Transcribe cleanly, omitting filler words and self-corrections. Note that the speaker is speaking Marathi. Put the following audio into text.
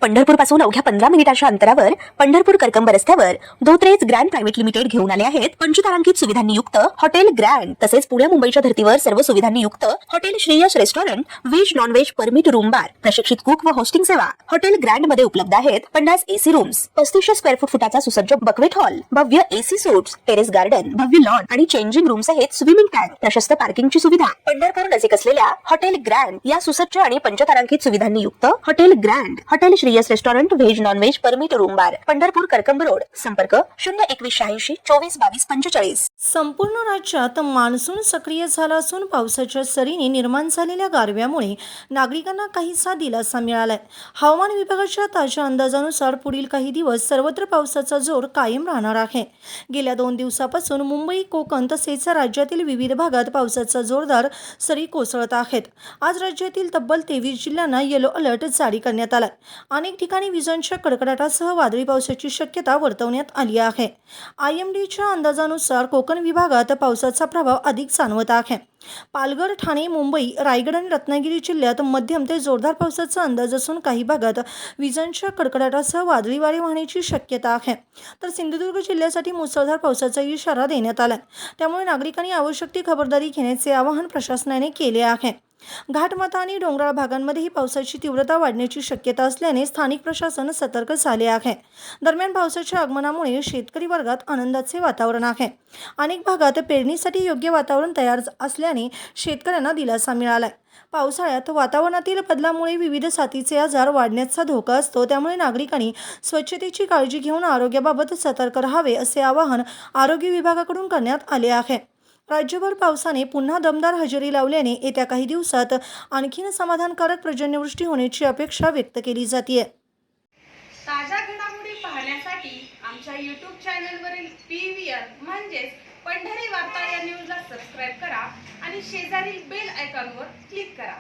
पंढरपूर पासून अवघ्या 15 मिनिटांच्या अंतरावर पंढरपूर करकंब रस्त्यावर धोत्रेज ग्रँड प्रायव्हेट लिमिटेड घेऊन आले आहेत पंचतारांकित सुविधांनी युक्त हॉटेल ग्रँड। तसेच पुण्या मुंबईच्या धर्तीवर सर्व सुविधांनी युक्त hotel Shreyas restaurant, veg non veg permit room बार, प्रशिक्षित कुक व होस्टिंग सेवा हॉटेल ग्रँड मध्ये उपलब्ध आहेत। 50 एसी रूम्स, 3500 स्क्वेअर फुटाचा सुसज्ज बकवेट हॉल, भव्य एसी सूट्स, टेरेस गार्डन, भव्य लॉन आणि चेंजिंग रूम सहित स्विमिंग टँक, प्रशस्त पार्किंगची सुविधा। पंढरपूर नजीक असलेल्या हॉटेल ग्रँड या सुसज्ज आणि पंचतारांकित सुविधांनी युक्त hotel grand, hotel Shreyas restaurant, veg non veg permit room बार, पंढरपूर करकंब रोड। संपर्क 02180 24 22 45। संपूर्ण राज्यात मान्सून सक्रिय झाला असून पावसाच्या सरीने निर्माण झालेल्या गारव्यामुळे नागरिकांना काहीसा दिलासा मिळालाय। हवामान विभागाच्या ताज्या अंदाजानुसार पुढील काही दिवस सर्वत्र पावसाचा जोर कायम राहणार आहे। गेल्या 2 दिवसापासून मुंबई, कोकण तसेच राज्यातील विविध भागात पावसाचा जोरदार सरी कोसळत आहेत। आज राज्यातील तब्बल 23 जिल्ह्यांना येलो अलर्ट जारी करण्यात आलाय। अनेक ठिकाणी विजांच्या कडकडाटासह वादळी पावसाची शक्यता वर्तवण्यात आली आहे। IMDच्या अंदाजानुसार कोकण विभागात पावसाचा प्रभाव अधिक जाणवत आहे। पालघर, ठाणे, मुंबई, रायगड आणि रत्नागिरी जिल्ह्यात मध्यम ते जोरदार पावसाचा अंदाज असून काही भागात विजांच्या कडकडाटासह वादळी वारे वाहण्याची शक्यता आहे। तर सिंधुदुर्ग जिल्ह्यासाठी मुसळधार पावसाचा इशारा देण्यात आला। त्यामुळे नागरिकांनी आवश्यक ती खबरदारी घेण्याचे आवाहन प्रशासनाने केले आहे। घाटमाथा आणि डोंगराळ भागांमध्येही पावसाची तीव्रता वाढण्याची शक्यता असल्याने स्थानिक प्रशासन सतर्क झाले आहे। दरम्यान पावसाच्या आगमनामुळे शेतकरी वर्गात आनंदाचे वातावरण आहे। अनेक भागात पेरणीसाठी योग्य वातावरण तयार असल्याने शेतकऱ्यांना दिलासा मिळालाय। पावसाळ्यात वातावरणातील बदलामुळे विविध साथीचे आजार वाढण्याचा धोका असतो, त्यामुळे नागरिकांनी स्वच्छतेची काळजी घेऊन आरोग्याबाबत सतर्क राहावे असे आवाहन आरोग्य विभागाकडून करण्यात आले आहे। राज्यभर पावसाने पुन्हा दमदार हजेरी लावल्याने येत्या काही दिवसात आणखीन समाधानकारक पर्जन्यवृष्टी होण्याची अपेक्षा व्यक्त केली जाते। ताज्या घडामोडी पाहण्यासाठी आमच्या YouTube चॅनलवरील PVR म्हणजेच पंढरी वार्ता या न्यूजला सबस्क्राइब करा आणि शेजारील बेल आयकॉनवर क्लिक करा।